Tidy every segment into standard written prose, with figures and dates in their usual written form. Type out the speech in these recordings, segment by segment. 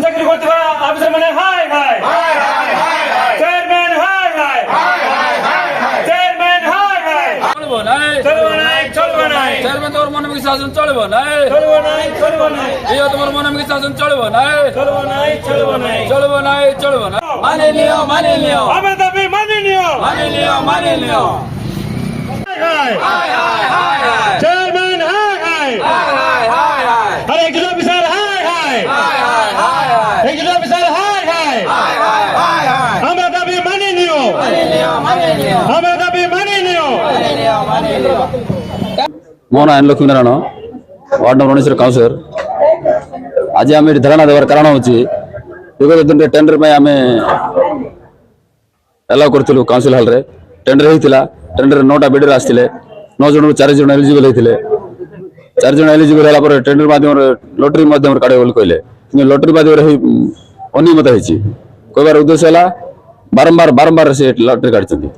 চাকরি করতে অফিসার মানে high high chairman high high chairman high high চলবো নাই চলবে নাই চেয়ারম্যান তোমার মনে শাসন চলবো নাই চলবে নাই এই তোমার মনে শাসন চলবো নাই চলবে নাই চলবো না মানে নিও আমার দাবি মানে নিও মানে নিও হাই চেয়ারম্যান হাই হাই আরে এগুলো অফিসার হাই হাই এগুলো অফিসার হাই হাই আমার দাবি মানে নিও আমার দাবি মানে নিও ମୋ ନାଁ ଲକ୍ଷ୍ମୀନାରାୟଣ ୱାର୍ଡ ନମ୍ବର 19 କାଉନ୍ସିଲର। ଆଜି ଆମେ ଏଠି ଧାରଣା ଦେବାର କାରଣ ହେଉଛି ବିଗତ ଦିନରେ ଟେଣ୍ଡର ପାଇଁ ଆମେ ଆଲାଉ କରିଥିଲୁ କାଉନ୍ସିଲ ହଲ୍ରେ। ଟେଣ୍ଡର ହେଇଥିଲା, ଟେଣ୍ଡରରେ 9ଟା ବିଡର ଆସିଥିଲେ, 9 ଜଣରୁ 4 ଜଣ ଏଲିଜିବଲ ହେଇଥିଲେ। 4 ଜଣ ଏଲିଜିବଲ ହେଲା ପରେ ଟେଣ୍ଡର ମାଧ୍ୟମରେ ଲଟେରୀ ମାଧ୍ୟମରେ କାଢ଼ିବ ବୋଲି କହିଲେ, କିନ୍ତୁ ଲଟେରୀ ମାଧ୍ୟମରେ ଅନିୟମିତ ହେଇଛି। କହିବାର ଉଦ୍ଦେଶ୍ୟ ହେଲା ବାରମ୍ବାର ସେ ଲଟେରୀ କାଢିଛନ୍ତି।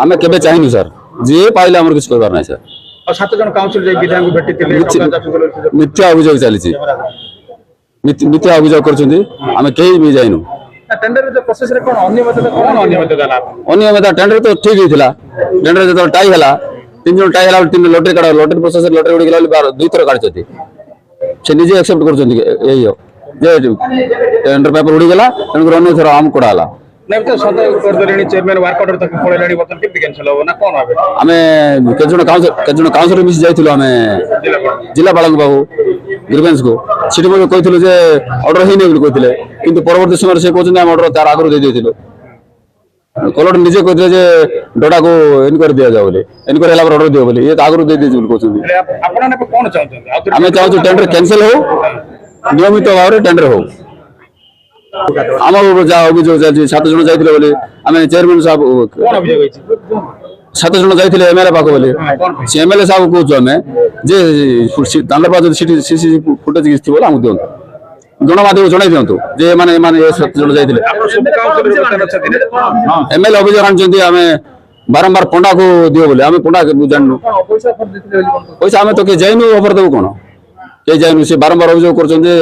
ଆମେ କେବେ ଚାହିଁନୁ ସାର୍, ଯିଏ ପାଇଲେ ଆମର କିଛି କହିବାର ନାହିଁ ସାର୍। 7 ଜଣ କାଉନ୍ସିଲ ବିଧାୟକଙ୍କୁ ଭେଟିଥିଲେ, ମିଥ୍ୟା ଅଭିଯୋଗ ଚାଲିଛି, ମିଥ୍ୟା ଅଭିଯୋଗ କରୁଛନ୍ତି। ଆମେ କେହି ବି ଯାଇନୁ। ଅନିୟମିତ ଟେଣ୍ଡର ତ ଠିକ ହେଇଥିଲା। ଟେଣ୍ଡର ଯେତେବେଳେ ଟାଇ ହେଲା, 3 ଜଣ ଟାଇ ହେଲା, 3 ଲଟେରୀ କାଢ, ଲଟେରୀ ପ୍ରୋସେସରେ ଲଟେରୀ ଉଡ଼ିଗଲା ବୋଲି 2 ଥର କାଢିଛନ୍ତି। ସେ ନିଜେ ଆକ୍ସେପ୍ଟ କରୁଛନ୍ତି ଏଇ ଯେ ଟେଣ୍ଡର ପେପର ଉଡ଼ିଗଲା, ତେଣୁକରି ଅନ୍ୟ ଥର ଆମକୁ କଢା ହେଲା। ଆମେ କେତେ ଜଣ କାଉନ୍ସିଲର ମିଶି ଯାଇଥିଲୁ ଆମେ ଜିଲ୍ଲାପାଳଙ୍କ ପାଖକୁ ଗ୍ରିଭେନ୍ସକୁ। ସେଠି ମଧ୍ୟ କହିଥିଲୁ ଯେ ଅର୍ଡର ହେଇନି ବୋଲି କହିଥିଲେ, କିନ୍ତୁ ପରବର୍ତ୍ତୀ ସମୟରେ ସେ କହୁଛନ୍ତି ଆମେ ଅର୍ଡର ତାର ଆଗରୁ ଦେଇଦେଇଥିଲୁ। କଲେକ୍ଟର ନିଜେ କହିଥିଲେ ଯେ ଡୋଡାକୁ ଏନକ୍ୱାରି ଦିଆଯାଉ ବୋଲି, ଏନକ୍ୱାରି ହେଲା ପରେ ଅର୍ଡର ଦିଅ ବୋଲି, ଇଏ ତ ଆଗରୁ ଦେଇଦେଇଛି ବୋଲି କହୁଛନ୍ତି। ଆମେ ଚାହୁଁଛୁ ଟେଣ୍ଡର କ୍ୟାନସେଲ ହଉ, ନିୟମିତ ଭାବରେ ଟେଣ୍ଡର ହଉ। ଆମର ଯାହା ଅଭିଯୋଗ ଚାଲିଛି, 7 ଜଣ ଯାଇଥିଲେ ବୋଲି ଆମେ ଚେୟାରମ୍ୟାନ ସାହେବ 7 ଜଣ ଯାଇଥିଲେ ଏମଏଲଏ ପାଖ ବୋଲି, ସେ ଏମଏଲଏ ସାହେବ କହୁଛୁ ଆମେ ଯେ ତାଙ୍କର ପାଖ ଯଦି ସିସି ଫୁଟେଜ କିଛି ଥିବ ଆମକୁ ଦିଅନ୍ତୁ, ଗଣମାଧ୍ୟମ ଜଣାଇ ଦିଅନ୍ତୁ ଯେ ଏମାନେ 7 ଜଣ ଯାଇଥିଲେ। ଏମଏଲଏ ଅଭିଯୋଗ ଆଣିଛନ୍ତି ଆମେ ବାରମ୍ବାର ପଣ୍ଡାକୁ ଦିଅ ବୋଲି। ଆମେ ପଣ୍ଡା ଜାଣିନୁ, ପଇସା ଆମେ ତ କେହି ଯାଇନୁ, ଅଫର ଦେବୁ କଣ, କେହି ଯାଇନୁ। ସେ ବାରମ୍ବାର ଅଭିଯୋଗ କରୁଛନ୍ତି ଯେ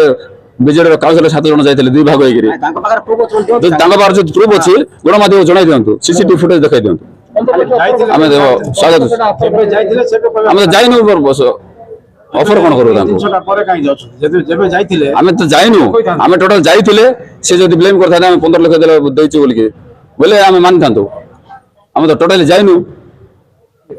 ବିଜେଡିର କାଉନ୍ସିଲର 7 ଜଣ ଯାଇଥିଲେ 2 ଭାଗ ହେଇକିରି। ତାଙ୍କ ପାଖରେ ଯଦି ପ୍ରୁଫ୍ ଅଛି ଗଣମାଧ୍ୟମ ଜଣାଇ ଦିଅନ୍ତୁ, ସିସିଟିଭି ଫୁଟେଜ ଦେଖାଇ ଦିଅନ୍ତୁ, ଆମେ ସ୍ୱାଗତ। ଆମେ ତ ଯାଇନୁ, ଅଫର କଣ କରୁ ତାଙ୍କୁ? ଆମେ ତ ଯାଇନୁ, ଆମେ ଟୋଟାଲ ଯାଇଥିଲେ। ସେ ଯଦି ବ୍ଲେମ କରିଥାନ୍ତେ ଆମେ 15 ଲକ୍ଷ ଦେଇଛୁ ବୋଲିକି ବୋଲେ ଆମେ ମାନିଥାନ୍ତୁ। ଆମେ ତ ଟୋଟାଲି ଯାଇନୁ।